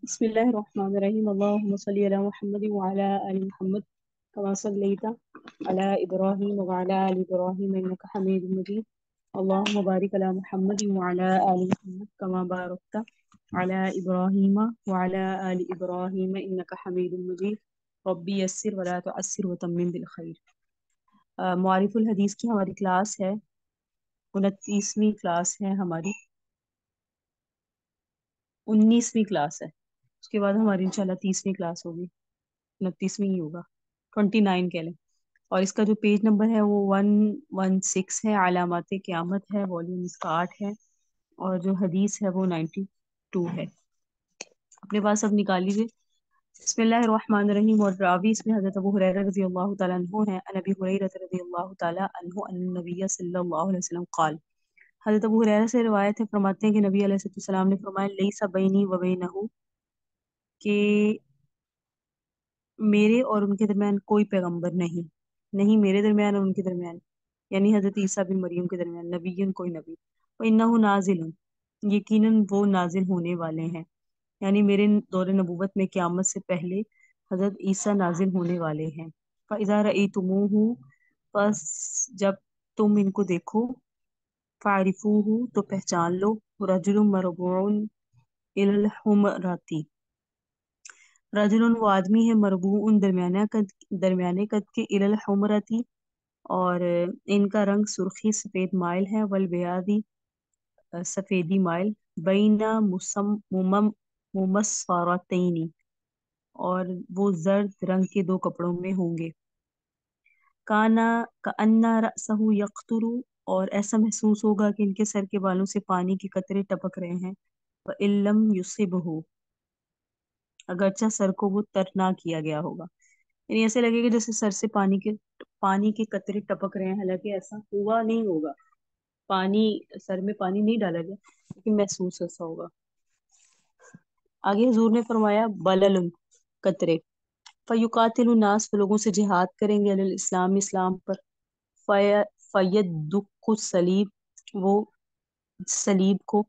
बिस्मिल्लाहिर्रहमानिर्रहीम अल्लाहुम्मा सल्ली अला मुहम्मद व अला आलि मुहम्मद कमा सल्लैता अला इब्राहीम व अला आलि इब्राहीम इन्नका हमीदुम मजीद अल्लाहुम्मा बारिक अला मुहम्मद व अला आलि मुहम्मद कमा बारकता अला इब्राहीम व अला आलि इब्राहीम इन्नका हमीदुम मजीद रब्बी यस्सिर व ला तुअस्सिर व तम्मिम बिल खैर। मुआरिफुल हदीस की हमारी क्लास है, 29वीं क्लास है हमारी, 19वीं क्लास है। उसके बाद हमारी इंशाल्लाह 30वीं क्लास होगी, 29वीं ही होगा, 29 कह लें। और इसका जो पेज नंबर है वो 116 है, अलामात क़यामत है, वॉल्यूम इसका 8 है, और जो हदीस है वो 92 है। अपने पास अब निकाल लीजिए। बिस्मिल्लाहिर्रहमानिर्रहीम। और रावी इसमें हज़रत अबू हुरैरा रज़ियल्लाहु तआला अन्हु है। अन अबी हुरैरा रज़ियल्लाहु तआला अन्हु अन्न नबी सल्लल्लाहु अलैहि वसल्लम क़ाल। हज़रत अबू हुरैरा से रिवायत है, फरमाते हैं कि नबी अलैहिस्सलाम ने फरमाया, लैसा बैनी व बैनहु, कि मेरे और उनके दरमियान कोई पैगंबर नहीं, नहीं मेरे दरमियान और उनके दरमियान, यानी हजरत ईसा बिन मरियम के दरमियान, नबीयन कोई नबी। व इन्नहु नाजिलुन, यकीनन वो नाजिल होने वाले हैं, यानी मेरे दौर नबूवत में क़यामत से पहले हजरत ईसा नाजिल होने वाले हैं। फ़इज़ा रअयतुमूहु, बस जब तुम इनको देखो, फ़ारिफूहु, तो पहचान लो, रजुलुम मरबूउन इलल हुमरती, रजुलन वो आदमी है, मरबूउन दरमियाने कद के, इलल हुमरती, और इनका रंग सुर्खी सफेद माइल है, वल बयादी सफेदी माइल, बैना मुमस्फरतैनी, और वो जर्द रंग के दो कपड़ों में होंगे। काना का अन्ना रअसहु यक़तुरु, और ऐसा महसूस होगा कि इनके सर के बालों से पानी के कतरे टपक रहे हैं। व इल्लम युसिबहु, अगरचा सर को वो तर ना किया गया होगा, यानी ऐसे लगेगा जैसे सर से पानी के कतरे टपक रहे हैं, हालांकि ऐसा हुआ नहीं होगा, पानी सर में पानी नहीं डाला गया, लेकिन महसूस ऐसा होगा। आगे हुजूर ने फरमाया, बललुन, कतरे, फयुकातिलु नास, लोगों से जिहाद करेंगे, अल इस्लाम, इस्लाम पर, फय फयदुक्कु सलीब, वो सलीब को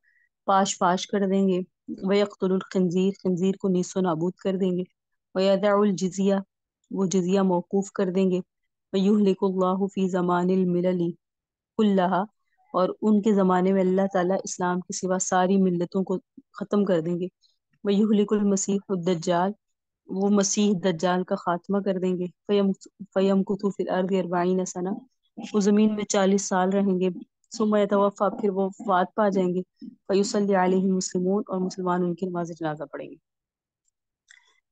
पाश पाश कर देंगे। वयक़्तुलुल खंजीर, खंजीर को नीसो नाबूद कर देंगे। वयदउल जिजिया, वो जिजिया मौकूफ कर देंगे। वयुहलिकुल्लाहु फी ज़मानिल मिलली कुल्लहा, और उनके ज़माने में अल्लाह ताला इस्लाम के सिवा सारी मिल्लतों को ख़त्म कर देंगे। वयुहलिकुल मसीहुद दज्जाल, वो मसीह दज्जाल का खात्मा कर देंगे। फयमकुतु फिल अर्दि अर्बाईन सना, वो ज़मीन में 40 साल रहेंगे। सुम्मा यतवफ़ा, फिर वो वफ़ात पा जाएंगे। फयुसल्ली अलैहि मुस्लिमून, और मुसलमान उनकी नमाज जनाजा पढ़ेंगे।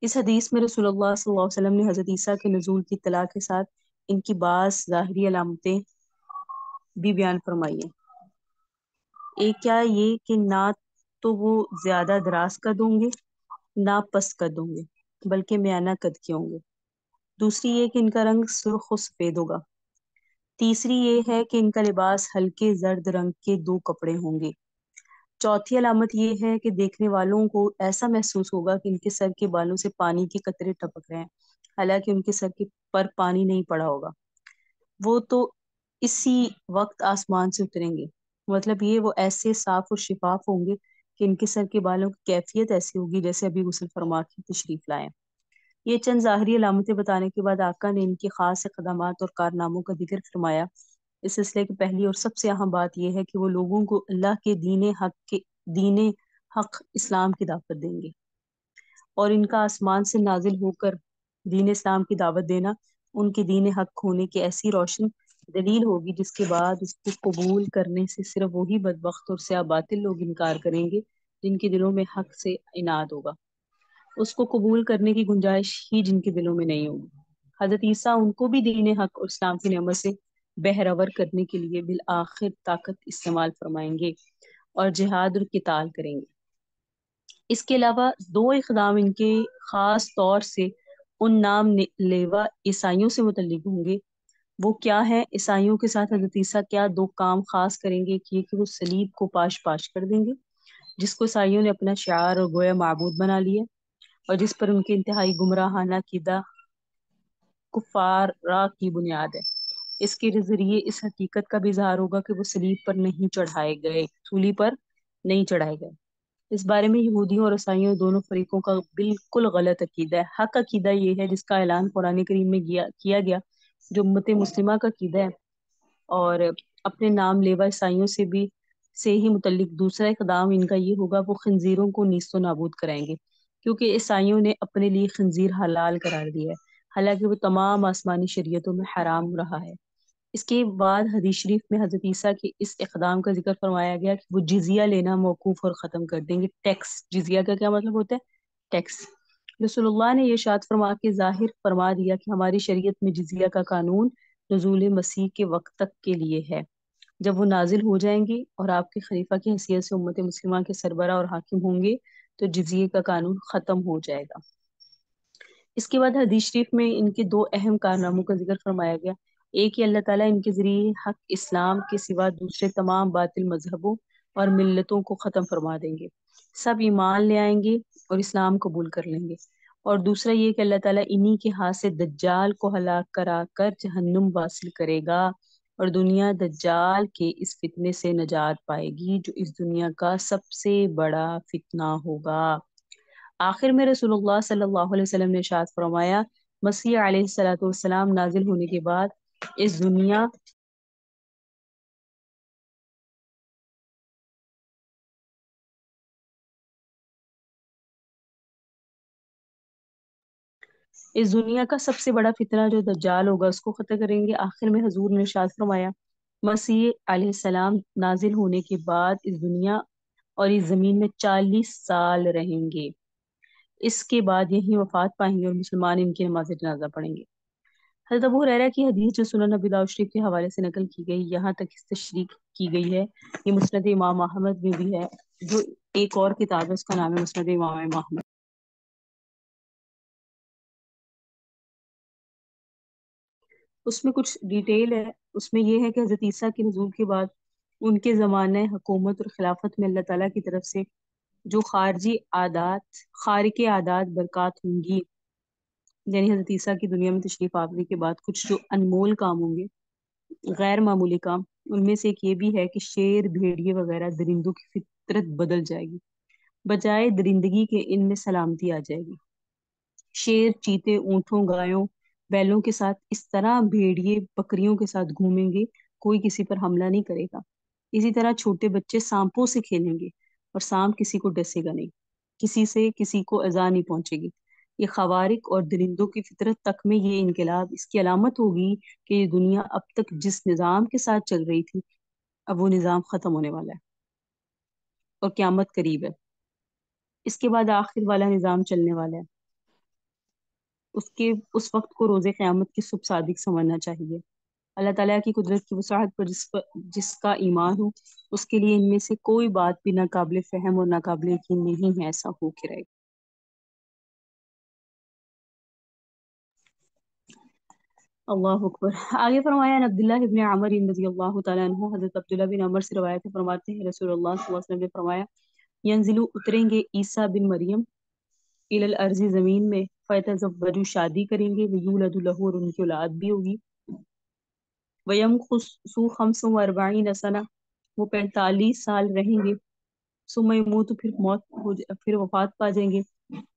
इस हदीस में रसूलुल्लाह सल्लल्लाहु अलैहि वसल्लम ने हज़रत ईसा के नुज़ूल की इत्तला के साथ इनकी बास ज़ाहिरी अलामतें भी बयान फरमाई है। एक क्या ये कि ना तो वो ज्यादा दराज कद होंगे, ना पस्त कद होंगे, बल्कि म्याना कद के होंगे। दूसरी ये कि इनका रंग सुर्ख और सफेद होगा। तीसरी ये है कि इनका लिबास हल्के जर्द रंग के दो कपड़े होंगे। चौथी अलामत ये है कि देखने वालों को ऐसा महसूस होगा कि इनके सर के बालों से पानी के कतरे टपक रहे हैं, हालांकि उनके सर के पर पानी नहीं पड़ा होगा। वो तो इसी वक्त आसमान से उतरेंगे, मतलब ये वो ऐसे साफ और शिफाफ होंगे कि इनके सर के बालों की कैफियत ऐसी होगी जैसे अभी गुस्ल फरमा के तशरीफ लाए। ये चंद ज़ाहरी अलामतें बताने के बाद आका ने इनके खास इक़दामात और कारनामों का जिक्र फरमाया। इस सिलसिले की पहली और सबसे अहम बात यह है कि वो लोगों को अल्लाह के दीन हक इस्लाम की दावत देंगे, और इनका आसमान से नाजिल होकर दीन इस्लाम की दावत देना उनके दीन हक होने की ऐसी रोशन दलील होगी, जिसके बाद उसको कबूल करने से सिर्फ वही बदबख्त और स्याबातिल लोग इनकार करेंगे जिनके दिलों में हक से इनाद होगा। उसको कबूल करने की गुंजाइश ही जिनके दिलों में नहीं होगी। हजरत ईसा उनको भी दीन हक और इस्लाम की नेमत से बहरवर करने के लिए बिल आखिर ताकत इस्तेमाल फरमाएंगे और जिहाद और किताल करेंगे। इसके अलावा दो इक़दाम इनके खास तौर से उन नाम लेवा ईसाइयों से मुतल्लिक होंगे। वो क्या है? ईसाइयों के साथ हज़रत ईसा क्या दो काम खास करेंगे कि वो सलीब को पाश पाश कर देंगे, जिसको ईसाइयों ने अपना शार और गोया माबूद बना लिया, और जिस पर उनके इंतहाई गुमराहाना कीदा कुफारा की बुनियाद है। इसके जरिए इस हकीकत का भी इजहार होगा कि वो सलीब पर नहीं चढ़ाए गए, सूली पर नहीं चढ़ाए गए। اس بارے میں یہودیوں اور عیسائیوں دونوں فریقوں کا بالکل غلط عقیدہ ہے۔ حق عقیدہ یہ ہے جس کا اعلان قرآن کریم میں کیا گیا، جو امت مسلمہ کا عقیدہ ہے، اور اپنے نام لیوا عیسائیوں سے ہی متعلق دوسرا اقدام ان کا یہ ہوگا، وہ خنزیروں کو نیست و نابود کرائیں گے، کیونکہ عیسائیوں نے اپنے لیے خنزیر حلال قرار دیا ہے، حالانکہ وہ تمام آسمانی شریعتوں میں حرام رہا ہے۔ اس کے بعد حدیث شریف میں حضرت عیسیٰ کے اس اقدام کا ذکر فرمایا گیا کہ وہ جزیہ لینا موقوف اور ختم کر دیں گے۔ ٹیکس، جزیہ کا کیا مطلب ہوتا ہے؟ ٹیکس۔ رسول اللہ نے یہ ارشاد فرما کے ظاہر فرما دیا کہ ہماری شریعت میں جزیہ کا قانون نزول مسیح کے وقت تک کے لیے ہے۔ جب وہ نازل ہو جائیں گے اور آپ کے خلیفہ کی حیثیت سے امت مسلمہ کے سربراہ اور حاکم ہوں گے تو جزیے کا قانون ختم ہو جائے گا۔ اس کے بعد حدیث شریف میں ان کے دو اہم کارناموں کا ذکر فرمایا گیا۔ ایک ہی اللہ تعالیٰ ان کے ذریعے حق اسلام کے سوا دوسرے تمام باطل مذہبوں اور ملتوں کو ختم فرما دیں گے، سب ایمان لے آئیں گے اور اسلام قبول کر لیں گے۔ اور دوسرا یہ کہ اللہ تعالیٰ انہی کے ہاتھ سے دجال کو ہلاک کرا کر جہنم واصل کرے گا، اور دنیا دجال کے اس فتنے سے نجات پائے گی جو اس دنیا کا سب سے بڑا فتنہ ہوگا۔ آخر میں رسول اللہ صلی اللہ علیہ وسلم نے ارشاد فرمایا، مسیح علیہ السلام نازل ہونے کے بعد اس دنیا کا سب سے بڑا فتنہ جو دجال ہوگا اس کو ختم کریں گے۔ آخر میں حضور نے ارشاد فرمایا، مسیح علیہ السلام نازل ہونے کے بعد اس دنیا اور اس زمین میں 40 سال رہیں گے، اس کے بعد یہی وفات پائیں گے اور مسلمان ان کی نماز جنازہ پڑھیں گے۔ حضرت ابو ہریرہ کی حدیث جو سنن نبی داؤد شریف کے حوالے سے نقل کی گئی، یہاں تک اس تشریح کی گئی ہے، یہ مسند امام احمد میں بھی ہے، جو ایک اور کتاب ہے اس کا نام ہے مسند امام احمد۔ اس میں کچھ ڈیٹیل ہے، اس میں یہ ہے کہ حضرت عیسیٰ کے نزول کے بعد ان کے زمانے حکومت اور خلافت میں اللہ تعالیٰ کی طرف سے جو خارق عادات برکات ہوں گی، یعنی حضرت عیسیٰ کی دنیا میں تشریف آوری کے بعد کچھ جو انمول کام ہوں گے، غیر معمولی کام، ان میں سے ایک یہ بھی ہے کہ شیر، بھیڑیے وغیرہ درندوں کی فطرت بدل جائے گی، بجائے درندگی کے ان میں سلامتی آ جائے گی۔ شیر چیتے اونٹوں گایوں بیلوں کے ساتھ اس طرح بھیڑیے بکریوں کے ساتھ گھومیں گے، کوئی کسی پر حملہ نہیں کرے گا۔ اسی طرح چھوٹے بچے سانپوں سے کھیلیں گے اور سانپ کسی کو ڈسے گا نہیں، کسی سے کسی کو اذى نہیں پہنچے گی۔ یہ خوارق اور درندوں کی فطرت تک میں یہ انقلاب اس کی علامت ہوگی کہ یہ دنیا اب تک جس نظام کے ساتھ چل رہی تھی اب وہ نظام ختم ہونے والا ہے اور قیامت قریب ہے۔ اس کے بعد آخر والا نظام چلنے والا ہے، اس وقت کو روز قیامت کی صبح صادق سمجھنا چاہیے۔ اللہ تعالیٰ کی قدرت کی وسعت پر جس کا ایمان ہو اس کے لیے ان میں سے کوئی بات بھی ناقابل فہم اور ناقابل یقین نہیں ہے، ایسا ہو کے رہے گا۔ اللہ اکبر۔ آگے فرمایا، عبداللہ ابن عمر رضی اللہ تعالیٰ عنہ، حضرت عبداللہ بن عمر سے روایت فرماتے ہیں رسول اللہ صلی اللہ علیہ وسلم نے فرمایا، ینزلو اتریں گے عیسیٰ بن مریم الی الارض زمین میں، فیتزوجوا شادی کریں گے، ویولد لہ اور ان کی اولاد بھی ہوگی، ویمکث 45 سنہ، وہ 45 سال رہیں گے، ثم یموت، پھر وفات پا جائیں گے،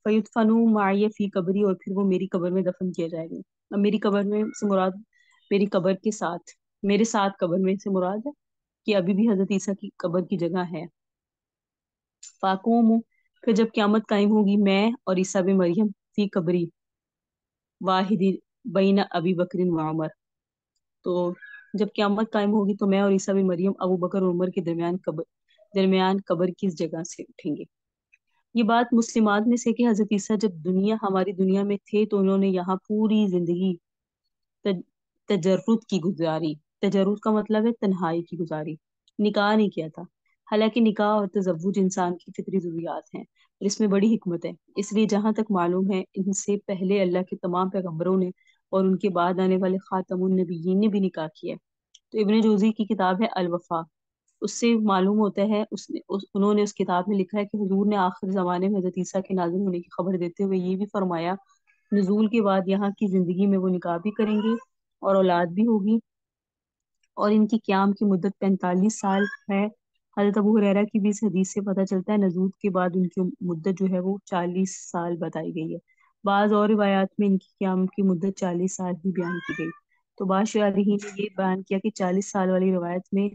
فیدفن معی فی قبری، اور پھر وہ میری قبر میں دفن کیا جائے گا۔ اب میری قبر میں سے مراد میری قبر کے ساتھ، میرے ساتھ قبر میں سے مراد ہے کہ ابھی بھی حضرت عیسیٰ کی قبر کی جگہ ہے۔ فاقوم، پھر جب قیامت قائم ہوگی، میں اور عیسیٰ بن مریم فی قبری واحد بین ابی بکر و عمر، تو جب قیامت قائم ہوگی تو میں اور عیسیٰ بن مریم ابو بکر اور عمر کے درمیان قبر کی جگہ سے اٹھیں گے۔ یہ بات مسلمات میں سے کہ حضرت عیسیٰ جب ہماری دنیا میں تھے تو انہوں نے یہاں پوری زندگی تجرد کی گزاری۔ تجرد کا مطلب ہے تنہائی کی گزاری، نکاح نہیں کیا تھا، حالانکہ نکاح اور تزوج انسان کی فطری ضروریات ہیں اور اس میں بڑی حکمت ہے۔ اس لیے جہاں تک معلوم ہے ان سے پہلے اللہ کے تمام پیغمبروں نے اور ان کے بعد آنے والے خاتم النبیین نے بھی نکاح کیا ہے۔ تو ابن جوزی کی کتاب ہے الوفا، اس سے معلوم ہوتا ہے انہوں نے اس کتاب میں لکھا ہے کہ حضور نے آخر زمانے میں حضرت عیسیٰ کے نازل ہونے کی خبر دیتے ہوئے یہ بھی فرمایا، نزول کے بعد یہاں کی زندگی میں وہ نکاح بھی کریں گے اور اولاد بھی ہوگی، اور ان کی قیام کی مدت 45 سال ہے۔ حضرت ابو ہریرہ کی بھی اس حدیث سے پتہ چلتا ہے نزول کے بعد ان کی مدت جو ہے وہ 40 سال بتائی گئی ہے۔ بعض اور روایات میں ان کی قیام کی مدت 40 سال ہی بیان کی گئی۔ تو بعض شارحین نے یہ بیان کیا کہ 40 سال والی روایت میں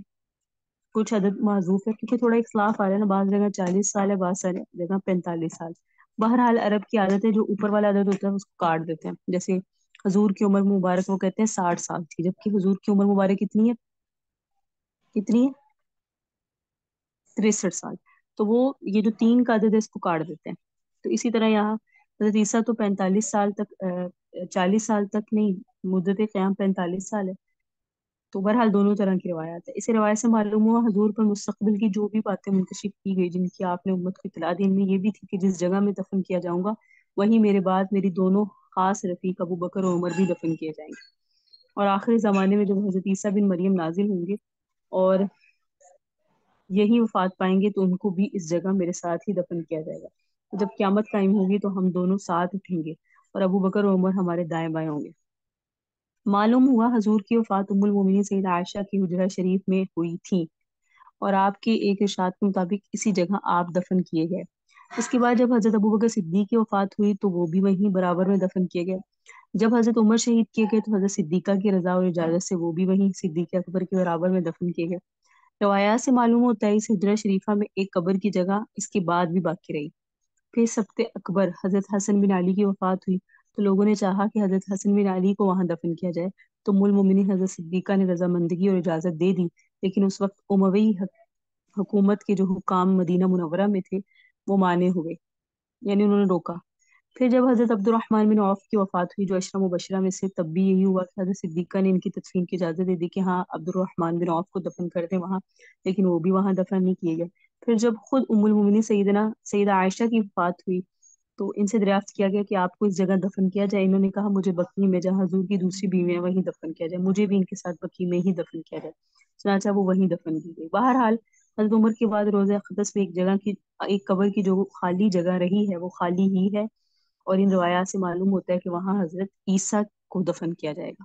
کچھ عدد معذوف ہے، کیونکہ تھوڑا اختلاف آ رہا ہے نا، بعض جگہ 40 سال ہے، بعض ساری جگہ 45 سال۔ بہرحال عرب کی عادت ہے جو اوپر والا عدد ہوتا ہے اس کو کاٹ دیتے ہیں، جیسے حضور کی عمر مبارک وہ کہتے ہیں 60 سال تھی، جبکہ حضور کی عمر مبارک کتنی ہے؟ کتنی ہے؟ 63 سال۔ تو وہ یہ جو تین کا عدد ہے اس کو کاٹ دیتے ہیں۔ تو اسی طرح یہاں حضرت عیسیٰ تو 45 سال تک 40 سال تک نہیں، مدت قیام 45 سال ہے۔ تو بہرحال دونوں طرح کی روایات ہے۔ اسی روایت سے معلوم ہوا حضور پر مستقبل کی جو بھی باتیں منتشر کی گئی جن کی آپ نے امت کو اطلاع دی، ان میں یہ بھی تھی کہ جس جگہ میں دفن کیا جاؤں گا وہیں میرے بعد میری دونوں خاص رفیق ابو بکر اور عمر بھی دفن کیے جائیں گے، اور آخری زمانے میں جب حضرت عیسیٰ بن مریم نازل ہوں گے اور یہی وفات پائیں گے تو ان کو بھی اس جگہ میرے ساتھ ہی دفن کیا جائے گا۔ جب قیامت قائم ہوگی تو ہم دونوں ساتھ اٹھیں گے اور ابو بکر اور عمر ہمارے دائیں بائیں ہوں گے۔ معلوم ہوا حضور کی وفات ام المومنین سیدہ عائشہ کی حجرہ شریف میں ہوئی تھی، اور آپ کے ایک ارشاد کے مطابق اسی جگہ آپ دفن کیے گئے۔ اس کے بعد جب حضرت ابوبکر صدیق کی وفات ہوئی تو وہ بھی وہیں برابر میں دفن کیے گئے۔ جب حضرت عمر شہید کیے گئے تو حضرت صدیقہ کی رضا اور اجازت سے وہ بھی وہیں صدیق اکبر کے برابر میں دفن کیے گئے۔ روایات سے معلوم ہوتا ہے اس حجرہ شریفہ میں ایک قبر کی جگہ اس کے بعد بھی باقی رہی۔ پھر سبت اکبر حضرت حسن بن علی کی وفات ہوئی تو لوگوں نے چاہا کہ حضرت حسن بن علی کو وہاں دفن کیا جائے، تو ام المومنین حضرت صدیقہ نے رضامندگی اور اجازت دے دی، لیکن اس وقت اموی حکومت کے جو حکام مدینہ منورہ میں تھے وہ مانے ہوئے، یعنی انہوں نے روکا۔ پھر جب حضرت عبد الرحمن بن عوف کی وفات ہوئی جو عشرہ مبشرہ میں سے، تب بھی یہی ہوا کہ حضرت صدیقہ نے ان کی تدفین کی اجازت دے دی کہ ہاں عبد الرحمن بن عوف کو دفن کر دیں وہاں، لیکن وہ بھی وہاں دفن نہیں کیے گئے۔ پھر جب خود ام المومنین سیدہ عائشہ کی وفات ہوئی تو ان سے دریافت کیا گیا کہ آپ کو اس جگہ دفن کیا جائے، انہوں نے کہا مجھے بقی میں جہاں حضور کی دوسری بیوی ہے وہیں دفن کیا جائے، مجھے بھی ان کے ساتھ بقی میں ہی دفن کیا جائے، چنانچہ وہ وہیں دفن کی گئی۔ بہرحال حضرت عمر کے بعد روضہ اقدس میں ایک جگہ کی ایک قبر کی جو خالی جگہ رہی ہے وہ خالی ہی ہے، اور ان روایات سے معلوم ہوتا ہے کہ وہاں حضرت عیسیٰ کو دفن کیا جائے گا۔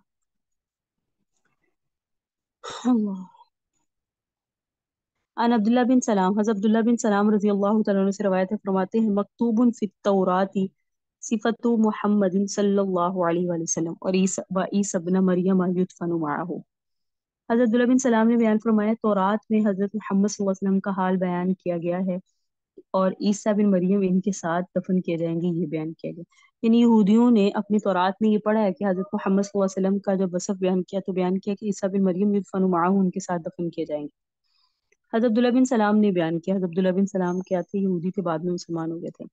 اللہ عن عبداللہ بن سلام، حضرت عبداللہ بن سلام رضی اللہ تعالیٰ عنہ سے روایت ہے، فرماتے ہیں مکتوب فی التوراۃ صفت محمد صلی اللہ علیہ وآلہ وسلم اور عیسی ابن مریم یدفن معہ۔ حضرت عبداللہ بن سلام نے بیان فرمایا تورات میں حضرت محمد صلی اللہ علیہ وسلم کا حال بیان کیا گیا ہے اور عیسیٰ بن مریم ان کے ساتھ دفن کیے جائیں گے، یہ بیان کیا گیا۔ یعنی یہودیوں نے اپنی تورات میں یہ پڑھا ہے کہ حضرت محمد صلی اللہ علیہ وسلم کا جب وصف بیان کیا تو بیان کیا کہ عیسیٰ بن مریم یدفن معہ ان کے ساتھ دفن کیے جائیں گے۔ حضرت عبداللہ بن سلام نے بیان کیا، حضرت عبداللہ بن سلام کیا تھے؟ یہودی تھے، بعد میں مسلمان ہو گئے تھے۔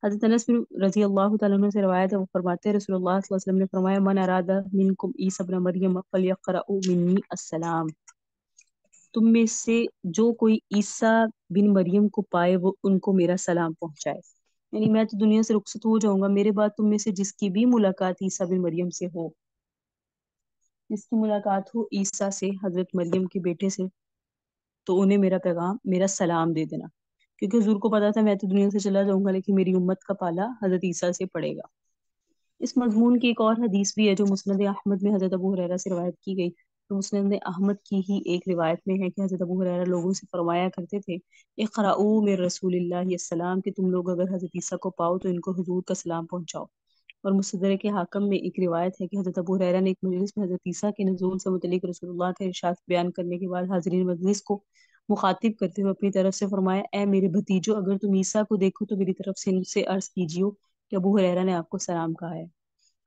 حضرت انس بن رضی اللہ تعالیٰ عنہ سے روایت ہے، وہ فرماتے ہیں رسول اللہ صلی اللہ علیہ وسلم نے فرمایا من اراد منکم عیسی ابن مریم فلیقرأ منی السلام، تم میں سے جو کوئی عیسیٰ بن مریم کو پائے وہ ان کو میرا سلام پہنچائے۔ یعنی میں تو دنیا سے رخصت ہو جاؤں گا، میرے بعد تم میں سے جس کی بھی ملاقات عیسیٰ بن مریم سے ہو، جس کی ملاقات ہو عیسیٰ سے، حضرت مریم کے بیٹے سے، تو انہیں میرا پیغام، میرا سلام دے دینا، کیونکہ حضور کو پتا تھا میں تو دنیا سے چلا جاؤں گا لیکن میری امت کا پالا حضرت عیسیٰ سے پڑے گا۔ اس مضمون کی ایک اور حدیث بھی ہے جو مسند احمد میں حضرت ابو ہریرہ سے روایت کی گئی۔ تو مسند احمد کی ہی ایک روایت میں ہے کہ حضرت ابو ہریرہ لوگوں سے فرمایا کرتے تھے اقرؤوا من رسول اللہ السلام، کہ تم لوگ اگر حضرت عیسیٰ کو پاؤ تو ان کو حضور کا سلام پہنچاؤ۔ اور مستدرک کے حاکم میں ایک روایت ہے کہ حضرت ابو ہریرہ نے ایک مجلس میں حضرت عیسیٰ کے نزول سے متعلق رسول اللہ کے ارشاد بیان کرنے کے بعد حاضرین مجلس کو مخاطب کرتے ہوئے اپنی طرف سے فرمایا اے میرے بھتیجو، اگر تم عیسیٰ کو دیکھو تو میری طرف سے ان سے عرض کیجیو کہ ابو ہریرہ نے آپ کو سلام کہا ہے۔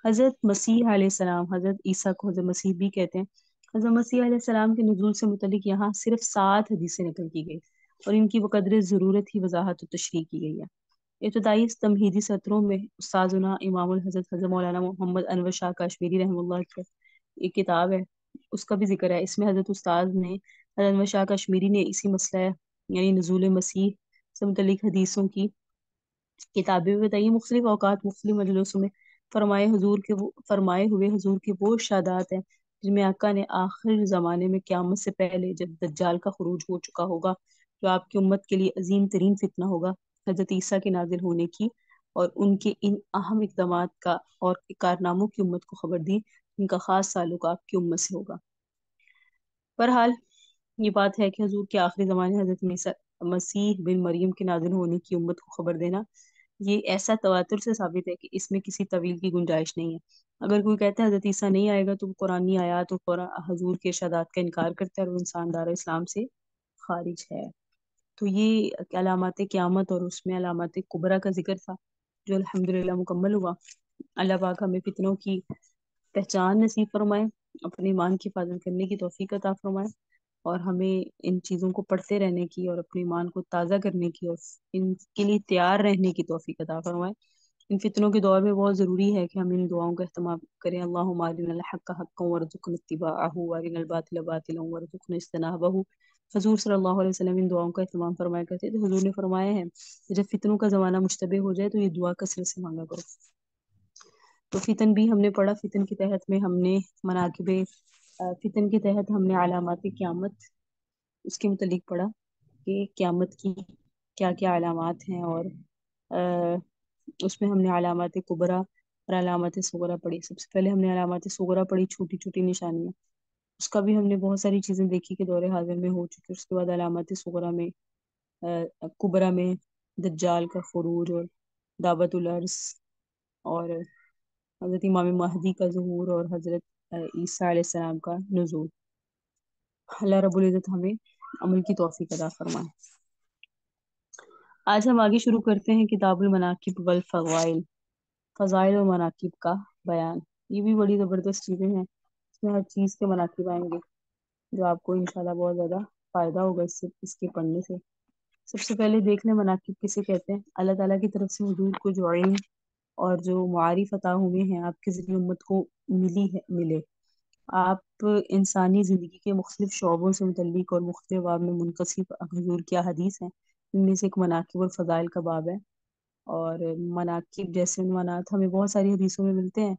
حضرت مسیح علیہ السلام، حضرت عیسیٰ کو حضرت مسیح بھی کہتے ہیں، حضرت مسیح علیہ السلام کے نزول سے متعلق یہاں صرف 7 حدیثیں نقل کی گئی اور ان کی بقدر ضرورت ہی وضاحت و تشریح کی گئی ہے۔ ابتدائی تمہیدی سطروں میں استاذنا امام الحضرت حضرت مولانا محمد انور شاہ کاشمیری رحمہ اللہ کی ایک کتاب ہے، اس کا بھی ذکر ہے۔ اس میں حضرت استاذ نے حضرت انور شاہ کاشمیری نے اسی مسئلہ یعنی نزول مسیح سے متعلق حدیثوں کی کتابیں بھی بتائی، مختلف اوقات مختلف مجلسوں میں فرمائے ہوئے حضور کے وہ ارشادات ہیں جن میں آقا نے آخر زمانے میں قیامت سے پہلے جب دجال کا خروج ہو چکا ہوگا، جو آپ کی امت کے لیے عظیم ترین فتنہ ہوگا، حضرت عیسیٰ کے نازل ہونے کی اور ان کے ان اہم اقدامات کا اور کارناموں کی امت کو خبر دی، ان کا خاص تعلق آپ کی امت سے ہوگا۔ بہرحال یہ بات ہے کہ حضور کے آخری زمانے حضرت مسیح بن مریم کے نازل ہونے کی امت کو خبر دینا، یہ ایسا تواتر سے ثابت ہے کہ اس میں کسی طویل کی گنجائش نہیں ہے۔ اگر کوئی کہتا ہے حضرت عیسیٰ نہیں آئے گا تو وہ قرآنی آیات اور حضور کے ارشادات کا انکار کرتا ہے اور وہ انسان دار اسلام سے خارج ہے۔ تو یہ علامات قیامت اور اس میں علامات کبریٰ کا ذکر تھا جو الحمدللہ مکمل ہوا۔ اللہ پاک ہمیں فتنوں کی پہچان نصیب فرمائے، اپنے ایمان کی حفاظت کرنے کی توفیق عطا فرمائے، اور ہمیں ان چیزوں کو پڑھتے رہنے کی اور اپنے ایمان کو تازہ کرنے کی اور ان کے لیے تیار رہنے کی توفیق عطا فرمائے۔ ان فتنوں کے دور میں بہت ضروری ہے کہ ہم ان دعاؤں کا اہتمام کریں۔ اللہم ارنا الحق حقا وارزقنا اتباعہ وارنا الباطل باطلا وارزقنا اجتنابہ۔ حضور صلی اللہ علیہ وسلم ان دعاؤں کا اہتمام فرمایا کرتے تھے۔ حضور نے فرمایا ہے کہ جب فتنوں کا زمانہ مشتبہ ہو جائے تو یہ دعا کثرت سے مانگا کرو۔ تو فتن بھی ہم نے پڑھا، فتن کے تحت میں ہم نے مناقب فتن کے تحت ہم نے علامات قیامت اس کے متعلق پڑھا کہ قیامت کی کیا کیا علامات ہیں، اور اس میں ہم نے علامات کبریٰ اور علامات صغریٰ پڑھی۔ سب سے پہلے ہم نے علامات صغریٰ پڑھی، چھوٹی چھوٹی نشانیاں، اس کا بھی ہم نے بہت ساری چیزیں دیکھی کہ دور حاضر میں ہو چکی۔ اس کے بعد علامات صغریٰ میں کبریٰ میں دجال کا خروج اور دعوت الارض اور حضرت امام مہدی کا ظہور اور حضرت عیسیٰ علیہ السلام کا نزول۔ اللہ رب العزت ہمیں عمل کی توفیق عطا فرمائے۔ آج ہم آگے شروع کرتے ہیں کتاب المناقب والفضائل، فضائل و مناقب کا بیان۔ یہ بھی بڑی زبردست چیزیں ہیں، اس میں ہر چیز کے مناقب آئیں گے جو آپ کو انشاءاللہ بہت زیادہ فائدہ ہوگا اس کے پڑھنے سے۔ سب سے پہلے دیکھ لیں مناقب کسے کہتے ہیں۔ اللہ تعالیٰ کی طرف سے حضور کو جو علم اور جو معارف عطا ہوئے ہیں، آپ کے ذریعے امت کو ملے۔ آپ انسانی زندگی کے مختلف شعبوں سے متعلق اور مختلف باب میں منقسم حضور کیا حدیث ہیں، ان میں سے ایک مناقب اور فضائل کا باب ہے۔ اور مناقب جیسے عنوانات ہمیں بہت ساری حدیثوں میں ملتے ہیں،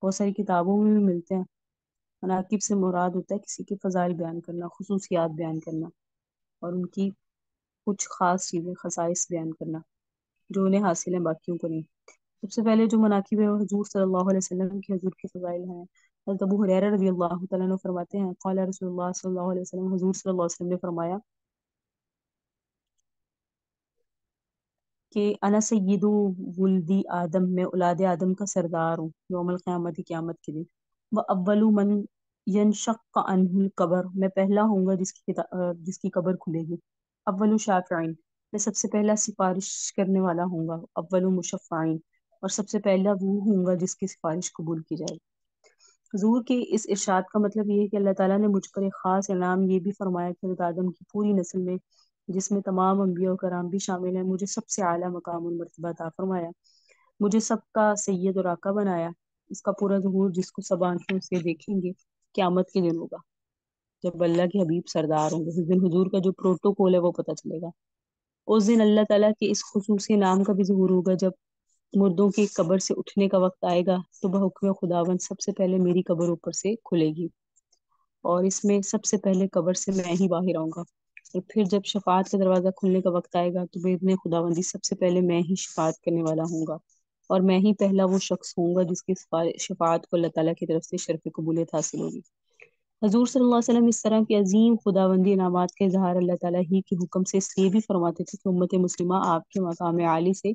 بہت ساری کتابوں میں بھی ملتے ہیں۔ مناقب سے مراد ہوتا ہے کسی کے فضائل بیان کرنا، خصوصیات بیان کرنا، اور ان کی کچھ خاص چیزیں، خصائص بیان کرنا جو انہیں حاصل ہیں باقیوں کو نہیں۔ سب سے پہلے جو مناقب ہے وہ حضور صلی اللہ علیہ وسلم کی حضور کے فضائل ہیں۔ حضرت ابو ہریرہ رضی اللہ تعالیٰ عنہ فرماتے ہیں، قال رسول اللہ صلی اللہ علیہ وسلم، حضور صلی اللہ علیہ وسلم نے فرمایا کہ انا سید ولدی آدم، میں اولاد آدم کا سردار ہوں یوم القیامت، قیامت کے دن۔ واول من ینشق عنہ القبر، میں پہلا ہوں گا جس کی قبر کھلے گی۔ اول شافعین، میں سب سے پہلا سفارش کرنے والا ہوں گا۔ اول مشفعین، اور سب سے پہلا وہ ہوں گا جس کی سفارش قبول کی جائے۔ حضور کے اس ارشاد کا مطلب یہ ہے کہ اللہ تعالیٰ نے مجھ پر ایک خاص انعام یہ بھی فرمایا کہ حضرت آدم کی پوری نسل میں، جس میں تمام انبیاء و کرام بھی شامل ہیں، مجھے سب سے اعلیٰ مقام اور مرتبہ عطا فرمایا، مجھے سب کا سید اور آقا بنایا۔ اس کا پورا ظہور جس کو سب آنکھوں سے دیکھیں گے قیامت کے دن ہوگا، جب اللہ کے حبیب سردار ہوں گے۔ اس دن حضور کا جو پروٹوکول ہے وہ پتہ چلے گا۔ اس دن اللہ تعالیٰ کے اس خصوصی نام کا بھی ظہور ہوگا۔ جب مردوں کی قبر سے اٹھنے کا وقت آئے گا تو بحکم خداوند سب سے پہلے میری قبر اوپر سے کھلے گی، اور اس میں سب سے پہلے قبر سے میں ہی باہر آؤں گا۔ اور پھر جب شفاعت کا دروازہ کھلنے کا وقت آئے گا تو باذن خداوندی سب سے پہلے میں ہی شفاعت کرنے والا ہوں گا، اور میں ہی پہلا وہ شخص ہوں گا جس کی شفاعت کو اللہ تعالیٰ کی طرف سے شرف قبولیت حاصل ہوگی۔ حضور صلی اللہ علیہ وسلم اس طرح کی عظیم خداوندی انعامات کا اظہار اللہ تعالیٰ ہی کے حکم سے اس لیے بھی فرماتے تھے کہ امت مسلمہ آپ کے مقام عالی سے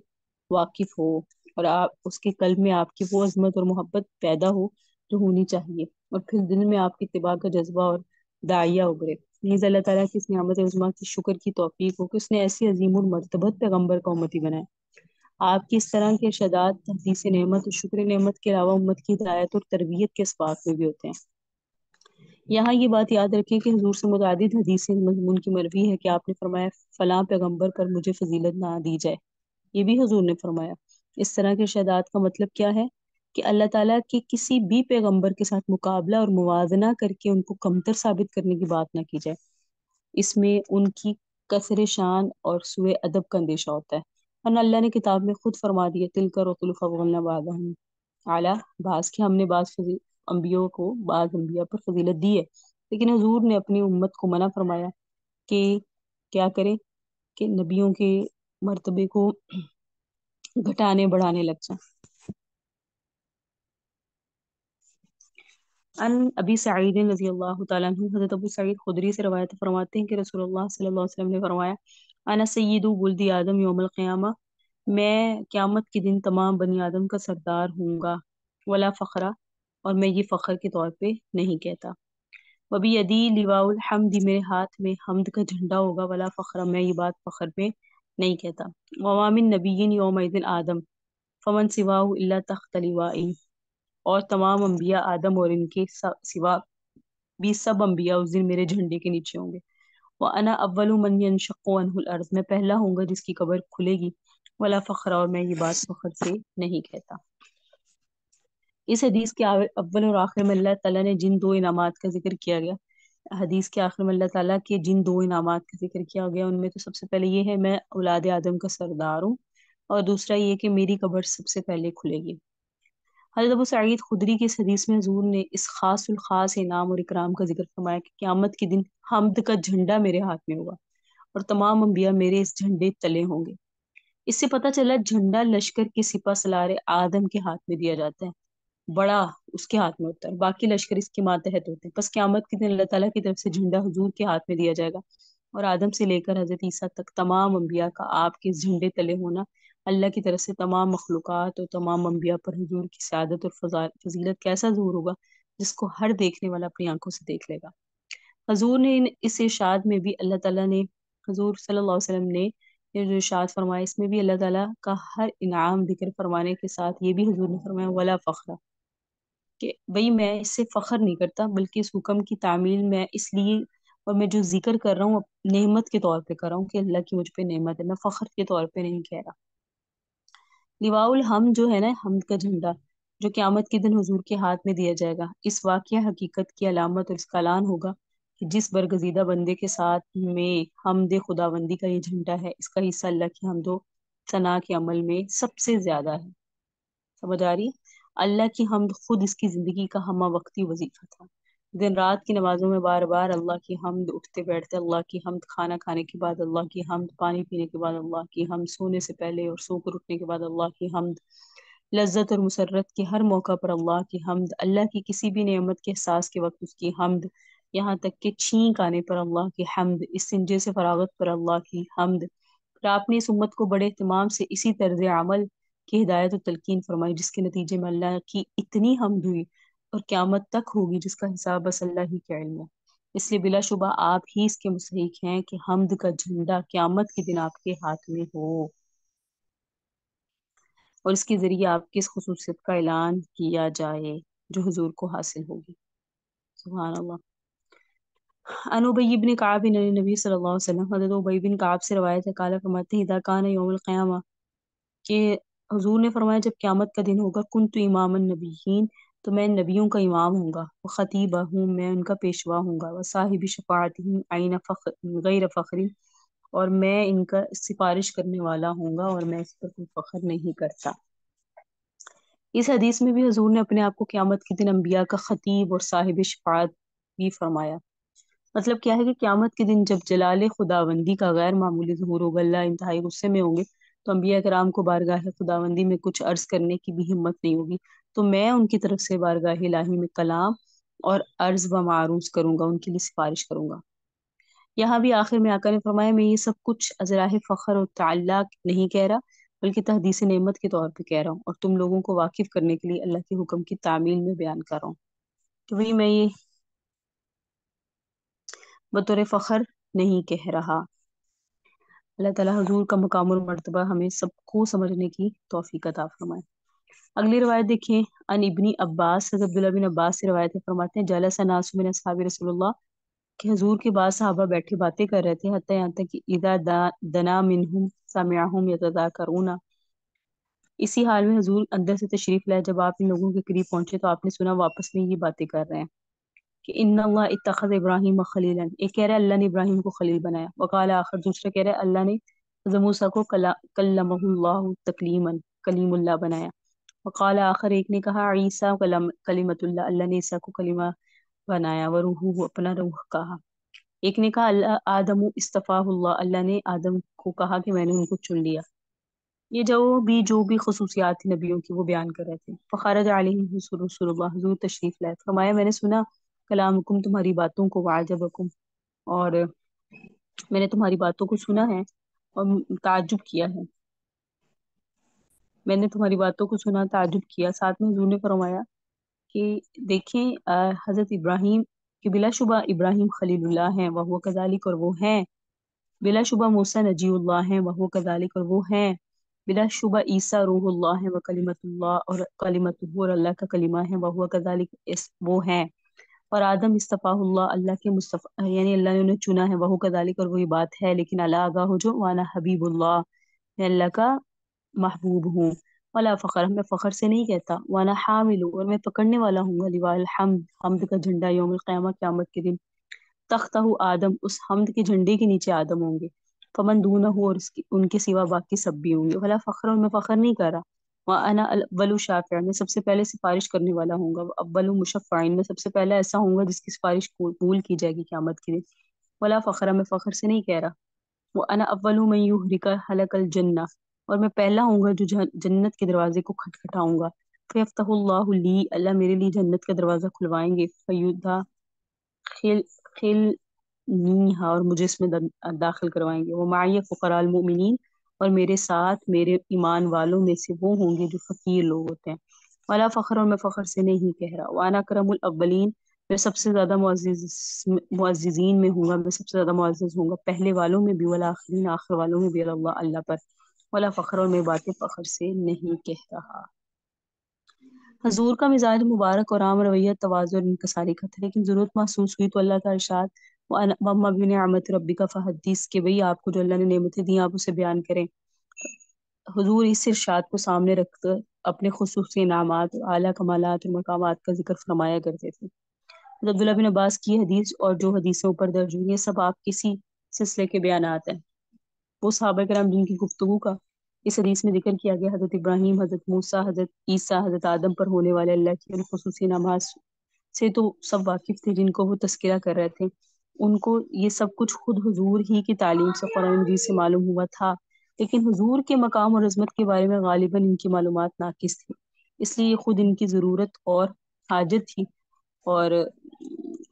واقف ہو، اور آپ اس کے قلب میں آپ کی وہ عظمت اور محبت پیدا ہو جو ہونی چاہیے، اور پھر دل میں آپ کی اتباع کا جذبہ اور داعیہ ابھرے۔ نیز اللہ تعالیٰ کی اس نعمت عظمیٰ کی شکر کی توفیق ہو کہ اس نے ایسی عظیم المرتبت پیغمبر کا امتی بنایا۔ آپ کی اس طرح کے ارشادات تحدیث نعمت اور شکر نعمت کے علاوہ امت کی ہدایت اور تربیت کے اسباق میں بھی ہوتے ہیں۔ یہاں یہ بات یاد رکھیں کہ حضور سے متعدد حدیثیں مضمون کی مروی ہے کہ آپ نے فرمایا فلاں پیغمبر پر مجھے فضیلت نہ دی جائے، یہ بھی حضور نے فرمایا۔ اس طرح کے ارشادات کا مطلب کیا ہے کہ اللہ تعالیٰ کے کسی بھی پیغمبر کے ساتھ مقابلہ اور موازنہ کر کے ان کو کمتر ثابت کرنے کی بات نہ کی جائے، اس میں ان کی کثر شان اور سوء ادب کا اندیشہ ہوتا ہے۔ اور اللہ نے کتاب میں خود فرما دیا تلک رسل فضلنا بعضهم اعلیٰ، بعض کے ہم نے انبیاء کو بعض انبیاء پر فضیلت دی ہے، لیکن حضور نے اپنی امت کو منع فرمایا کہ کیا کرے، کہ نبیوں کے مرتبے کو گھٹانے بڑھانے لگ جائیں۔ अन अबी सईद रज़ी अल्लाह तआला अन्हु, हज़रत अबू सईद खुदरी से रवायत फरमाते हैं कि रसूलुल्लाह सल्लल्लाहु अलैहि वसल्लम ने फरमाया, अना सय्यिदु वुल्दी आदम यौमल क़ियामा, मैं क़यामत के दिन तमाम बनी आदम का सरदार हूँगा, वला फ़ख्रा, और मैं ये फ़ख्र के तौर पे नहीं कहता। वबी यदी लिवाउल हम्दी, मेरे हाथ में हम्द का झंडा होगा, वला फ़ख्रा, मैं ये बात फ़ख्र पे नहीं कहता। वमा मिन नबिय्यिन यौमइज़िन आदम फमन सिवाहु इल्ला तहत लिवाई, और तमाम अंबिया आदम और इनके सिवा भी सब अंबिया उस दिन मेरे झंडे के नीचे होंगे। व अना अव्वलु मन यंशक्कु अन्हुल अर्ज़, मैं पहला होऊंगा जिसकी कब्र खुलेगी, वला फ़ख्रा, और मैं ये बात फ़ख्र से नहीं कहता। इस हदीस के अव्वल और आखिर में अल्लाह ताला ने जिन दो इनामात का जिक्र किया गया, हदीस के आखिर में अल्लाह ताला के जिन दो इनामात का जिक्र किया गया, उनमें तो सबसे पहले ये है, मैं औलाद आदम का सरदार हूँ, और दूसरा ये कि मेरी कब्र सबसे पहले खुलेगी। हज़रत अबू सईद खुदरी की इस हदीस में हुजूर ने इस खासुल खास इनाम और इकराम का जिक्र फरमाया कि क़यामत के दिन हम्द का झंडा मेरे हाथ में होगा, और तमाम अंबिया मेरे इस झंडे तले होंगे। इससे पता चला झंडा लश्कर के सिपा सलार आदम के हाथ में दिया जाता है, बड़ा उसके हाथ में होता है, बाकी लश्कर इसके मातहत होते हैं। बस क़यामत के दिन अल्लाह ताला की तरफ से झंडा हुजूर के हाथ में दिया जाएगा, और आदम से लेकर हजरत ईसा तक तमाम अंबिया का आपके इस झंडे तले होना अल्लाह की तरफ से तमाम मखलूक़ात और तमाम अंबिया पर हुजूर की सआदत और फजीलत कैसा ज़हूर होगा, जिसको हर देखने वाला अपनी आंखों से देख लेगा। हजूर ने इस इरशाद में भी अल्लाह ताला ने, हजूर सल्लल्लाहु अलैहि वसल्लम ने ये जो इरशाद फरमाया, इसमें भी अल्लाह ताला का हर इनाम जिक्र फरमाने के साथ ये भी हजूर ने फरमाया, वला फ़ख्रा, कि भाई मैं इससे फख्र नहीं करता, बल्कि इस हुक्म की तामील मैं इसलिए, और मैं जो जिक्र कर रहा हूँ नेमत के तौर पे कर रहा हूँ कि अल्लाह की मुझ पे नेमत है, मैं फख्र के तौर पे नहीं कह रहा। लिवाउल हम जो है ना, हमद का झंडा, जो क़यामत के दिन हुजूर के हाथ में दिया जाएगा, इस वाक़या हकीकत की अलामत और इसका ऐलान होगा कि जिस बरगज़ीदा बंदे के साथ में हमद खुदाबंदी का ये झंडा है, इसका हिस्सा अल्लाह की हमदो सना के अमल में सबसे ज्यादा है। समझ आ रही? अल्लाह की हमद खुद इसकी जिंदगी का हमा वक्ती वजीफा था। दिन रात की नमाजों में बार बार अल्लाह की हमद, उठते बैठते अल्लाह की हमद, खाना खाने के बाद अल्लाह की हमद, पानी पीने के बाद अल्लाह की हमद, सोने से पहले और सोकर उठने के बाद अल्लाह की हमद, लज्जत और मुसर्रत के हर मौका पर अल्लाह की हमद, अल्लाह की किसी भी नेमत के एहसास के वक्त उसकी हमद, यहाँ तक कि छींक आने पर अल्लाह की हमद, इस्तिंजे से फरागत पर अल्लाह की हमद। फिर आपने इस उम्मत को बड़े एहतमाम से इसी तर्ज अमल की हिदायत और तलकीन फरमाई, जिसके नतीजे में अल्लाह की इतनी हमद हुई और क़यामत तक होगी, जिसका हिसाब बस अल्लाह ही के इल्म है। इसलिए बिलाशुबा आप ही इसके मुस्तहिक हैं कि हमद का झंडा क़यामत के दिन आपके हाथ में हो, और इसके जरिए आपकी इस खुसूसियत का ऐलान किया जाए जो हुजूर को हासिल होगी। सुभान अल्लाह। अन उबई इब्न कअब बिन नबी सल्लल्लाहु अलैहि वसल्लम, हज़रत उबई बिन कअब से रवायत है, काला फरमाते हैं, इदा कान यौमुल क़ियामा, कि हुजूर ने फरमाया जब क़यामत का दिन होगा, कुन्तु इमामन नबिय्यीन, तो मैं नबियों का इमाम हूँगा, व खतीबा हूँ, मैं उनका पेशवा हूँगा, व साहिबी शफाअतिहिम आइना फ़ख्र गैर फ़ख्रिन, और मैं इनका सिफारिश करने वाला हूँगा, और मैं इस पर कोई फख्र नहीं करता। इस हदीस में भी हुजूर ने अपने आप को क़यामत के दिन अंबिया का खतीब और साहिब शफाअत भी फरमाया। मतलब क्या है कि क़यामत के दिन जब जलाल खुदावंदी का गैर मामूली ज़हूर होगा, अल्लाह इंतहाई गुस्से में होंगे, तो अंबिया कराम को बारगाह खुदावंदी में कुछ अर्ज करने की भी हिम्मत नहीं होगी, तो मैं उनकी तरफ से बारगाह इलाही में कलाम और अर्ज व मारूज करूंगा, उनके लिए सिफारिश करूंगा। यहाँ भी आखिर में आका ने फरमाया, मैं ये सब कुछ अजराह फ़ख्र और ताल्लुक नहीं कह रहा, बल्कि तहदीस नेमत के तौर पे कह रहा हूँ, और तुम लोगों को वाकिफ करने के लिए अल्लाह के हुक्म की तामील में बयान कर रहा हूँ। तो वही मैं ये बतौर फ़ख्र नहीं कह रहा। अल्लाह ताला हुजूर का मकाम और मर्तबा हमें सबको समझने की तौफीक अता फरमाए। अगली रवायत देखें, अन इब्नी अब्बास, हज़रत अब्दुल्लाह बिन अब्बास से रवायत है, फरमाते हैं, जलसा नासु मिन अस्हाबि रसूलुल्लाह, कि हुजूर के बाद सहाबा बैठे बातें कर रहे थे, हत्ता यहाँ तक कि इदा दना मिनहुम समिअहुम यतज़ाकरूना, इसी हाल में हुजूर अंदर से तशरीफ लाए, जब आप इन लोगों के करीब पहुंचे तो आपने सुना वापस में ये बातें कर रहे हैं कि इन्नल्लाह इत्तखज़ इब्राहीम खलीलन, एक कह रहा है अल्लाह ने इब्राहिम को खलील बनाया, वकाल आखिर दूसरा कह रहा है अल्लाह ने हज़रत मूसा को कल्लमहुल्लाहु तकलीमन, कलीमुल्लाह बनाया। वकाल आखिर एक ने कहा ईसा कलीमतुल्लाह, अल्लाह ने ईसा को कलीमा बनाया, व रूह अपना रूह कहा। एक ने कहा अल्लाह आदमु इस्तफाहुल्लाह, अल्लाह ने आदम को कहा कि मैंने उनको चुन लिया। یہ जो भी खसूसियात थी नबियों की वो बयान कर रहे थे। फ़खरज अलैहिम रसूलुल्लाह, हुजूर तशरीफ लाए, फरमाया मैंने सुना कलामुकुम, तुम्हारी बातों को, वाजबकुम, और मैंने तुम्हारी बातों को सुना है और ताज्जुब किया है। मैंने तुम्हारी बातों को सुना, ताज्जुब किया। साथ में हुजूर ने फरमाया कि देखें हजरत इब्राहिम कि बिलाशुबा इब्राहिम खलीलुल्लाह हैं वह हुआ कजालिक, और वो हैं। बिलाशुबा मूसा नजीउल्लाह हैं वह हुआ कजालिक, और वो हैं। बिलाशुबा ईसा रूहुल्लाह है व कलिमतुल्लाह, और कलिमतुहु और अल्लाह का कलिमा है, वह हुआ कजालिक, इस वो हैं। और आदम इस्तफाहुल्लाह, अल्लाह के मुस्तफ़ा यानी अल्लाह ने उन्हें चुना है, वह कजालिक, और वही बात है। लेकिन अला आगा हो जो, वाना हबीबुल्लाह, मैं अल्लाह का महबूब हूँ। वाला फ़खर, मैं फ़खर से नहीं कहता। वाना हामिलु, और मैं पकड़ने वाला हूँ, लिवाल हम्द, हम्द का झंडा, यौमुल क़यामा, क़यामत के दिन। तख्तहु आदम, उस हम्द के झंडे के नीचे आदम होंगे। फमन दूनहु, और उसकी उनके सिवा बाकी सब भी होंगे। वला फ़ख्र, और मैं फ़ख्र नहीं कर रहा। व अना अव्वलु शाफ़िअ, मैं सबसे पहले सिफारिश करने वाला हूँगा। व अव्वलु मुशफ़्फ़अन, मैं सबसे पहले ऐसा हूँगा जिसकी सिफारिश कबूल की जाएगी क़यामत के दिन। वला फ़ख्र, मैं फ़ख्र से नहीं कह रहा। वो अना अव्वलु मन युहरिका हलकल जन्नह, और मैं पहला हूँगा जो जन्नत के दरवाजे को खटखटाऊंगा। फ़यफ़्तहुल्लाहु ली, अल्लाह मेरे लिए जन्नत का दरवाजा खुलवाएंगे। फ़युद्खिल खिल नीहा, और मुझे इसमें दाखिल करवाएंगे। वो माय फ़ुक़राअल मुमिनीन, और मेरे साथ मेरे ईमान वालों में से वो होंगे जो फकीर लोग होते हैं। वाला फ़ख्र, और मैं फ़ख्र से नहीं कह रहा। वाना अकरमुल अव्वलीन, मैं सबसे ज्यादा मुअज़्ज़ज़ीन में हूँगा, मैं सबसे ज्यादा मुअज़्ज़ज़ हूँगा, पहले वालों में भी, वल आखिरीन, आखिर वालों में भी, अल्लाह अल्लाह पर। वाला फ़ख्र, और मैं बातें फ़ख्र से नहीं कह रहा। हजूर का मिजाज मुबारक और आम रवैया तवाज़ु और इनकसारी का था, लेकिन जरूरत महसूस हुई तो अल्लाह का इरशाद, वम्मा बिनिअमति रब्बिका फहद्दिस, के भाई आपको जो अल्लाह ने नेमतें दी आप उसे बयान करें। हुजूर इस इरशाद को सामने रखकर अपने खुसूसी इनामात, आला कमालात और मकामात का जिक्र फरमाया करते थे। अब्दुल्ला बिन अब्बास की हदीस और जो हदीसें ऊपर दर्ज हुई ये सब आप किसी सिलसिले के बयानात हैं। वो सहाबा करम जिनकी गुफ्तगू का इस हदीस में जिक्र किया गया, हजरत इब्राहीम, हजरत मूसा, हजरत ईसा, हजरत आदम पर होने वाले अल्लाह की उन खुसूसी नमाज से तो सब वाकिफ थे जिनको वो तस्करा कर रहे थे। उनको ये सब कुछ खुद हुजूर ही की तालीम से, कुरान मजीद से मालूम हुआ था। लेकिन हुजूर के मकाम और अजमत के बारे में गालिबन इनकी मालूमात नाकिस थी, इसलिए ये खुद इनकी ज़रूरत और हाजत थी। और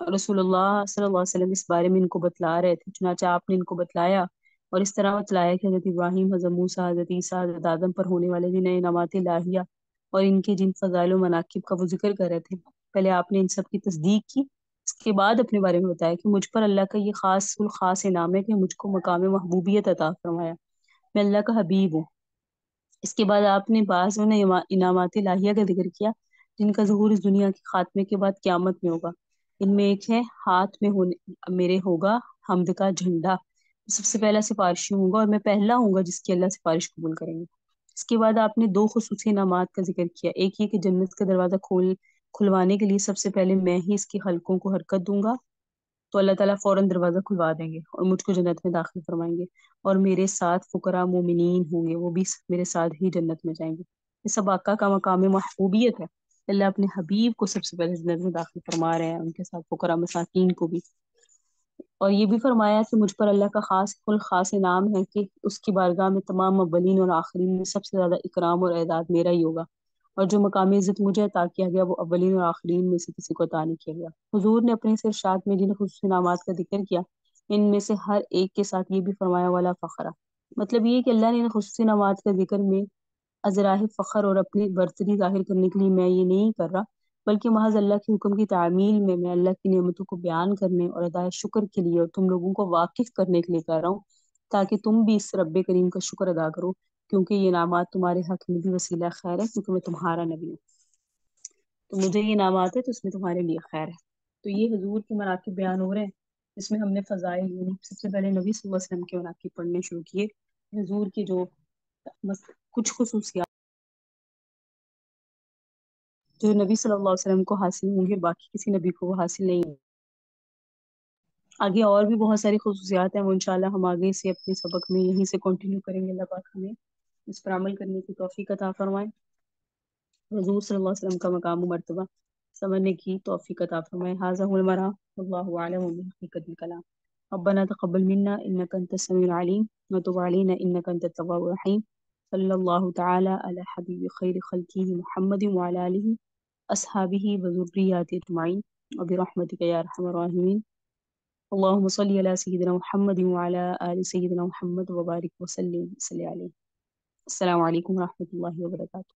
रसूलुल्लाह सल्लल्लाहु अलैहि वसल्लम इस बारे में इनको बतला रहे थे, चुनाचा आपने इनको बतलाया और इस तरह बतलाया कि हज़रत इब्राहीम, हज़रत मूसा, हज़रत ईसा, हज़रत आदम पर होने वाले जिन इनामात इलाहिया और इनके जिन फ़ज़ाइल व मनाकिब का वो जिक्र कर रहे थे, पहले आपने इन सब की तस्दीक की, इसके बाद अपने बारे में बताया कि मुझ पर अल्लाह का ये खास इनाम है कि मुझको मकाम महबूबियत अता फरमाया, मैं अल्लाह का हबीब हूँ। इसके बाद आपने बाज़ उन इनामात इलाहिया का जिक्र किया जिनका ज़हूर इस दुनिया के खात्मे के बाद क़यामत में होगा। इनमें एक है, हाथ में होने मेरे होगा हम्द का झंडा, सबसे पहला सिफारिशी होगा और मैं पहला हूँगा जिसकी अल्लाह सिफारिश कबूल करेंगे। इसके बाद आपने दो खुसूसी इनामात का जिक्र किया, एक ये कि जन्नत का दरवाज़ा खुलवाने के लिए सबसे पहले मैं ही इसकी हलकों को हरकत दूंगा, तो अल्लाह ताला फौरन दरवाज़ा खुलवा देंगे और मुझको जन्नत में दाखिल फरमाएंगे। और मेरे साथ फुकरा मोमिनीन होंगे, वो भी मेरे साथ ही जन्नत में जाएंगे। ये सब आका का मकाम महबूबियत है। अल्लाह अपने हबीब को सबसे पहले जन्नत में दाखिल फरमा रहे हैं, उनके साथ फुकरा मसाकीन को भी। और ये भी फरमाया कि मुझ पर अल्लाह का खास इनाम है कि उसकी बारगाह में तमाम अव्वलीन और आखिरीन में सबसे ज्यादा इकराम और एजाज मेरा ही होगा। और जो मकाम इज्जत मुझे अता किया गया वो अव्वलीन और आखिरीन में से किसी को अता नहीं किया गया। हुजूर ने अपने इस इरशाद में जिन खुसूसी इनामात का जिक्र किया, इनमें से हर एक के साथ ये भी फरमाया वाला फखरा, मतलब ये कि अल्लाह ने इन खुसूसी इनामात का जिक्र में अजराह फ़ख्र और अपनी बर्तरी जाहिर करने के लिए मैं ये नहीं कर रहा, बल्कि महज अल्लाह के हुक्म की तामील में मैं अल्लाह की नेमतों को बयान करने और अदाए शुक्र के लिए और तुम लोगों को वाकिफ करने के लिए कर रहा हूँ, ताकि तुम भी इस रब्बे करीम का शुक्र अदा करो, क्योंकि ये इनामात तुम्हारे हक में भी वसीला खैर है, क्योंकि मैं तुम्हारा नबी हूँ। तो मुझे ये इनामात है तो इसमें तुम्हारे लिए खैर है। तो ये हजूर के मनाकिब बयान हो रहे हैं, जिसमें हमने फ़ज़ाइल यानी सबसे पहले नबी सल्लल्लाहु अलैहि वसल्लम के मनाकिब पढ़ने शुरू किए। हजूर की जो कुछ खुसूसियात जो नबी सल्लल्लाहु अलैहि वसल्लम को हासिल होंगे, बाकी किसी नबी को वो हासिल नहीं होंगे। आगे और भी बहुत सारी खुसूसियात हैं, वो इंशाल्लाह हम आगे से अपने सबक में यहीं से कंटिन्यू करेंगे। अल्लाह पाक हमें इस पर अमल करने की तौफीक अता फरमाए, हुजूर सल्लल्लाहु अलैहि वसल्लम का मकाम व मर्तबा समझने की तौफीक अता फरमाए। हाज़ा हुवल मरा, वल्लाहु अअलम बिहक़ीक़तिल कलाम। रब्बना तक़ब्बल मिन्ना इन्नका अंतस समीउल अलीम व तुब अलैना इन्नका अंतत तव्वाबुर रहीम। صلی اللہ تعالی علی حبیب خیر خلقہ محمد وعلی آلہ اصحابہ وذریات اجمعین وبرحمتک یا ارحم الراحمین اللهم صل على سيدنا محمد وعلى آل سيدنا محمد وبارك وسلم صلی علیہ. السلام علیکم ورحمۃ اللہ وبرکاتہ.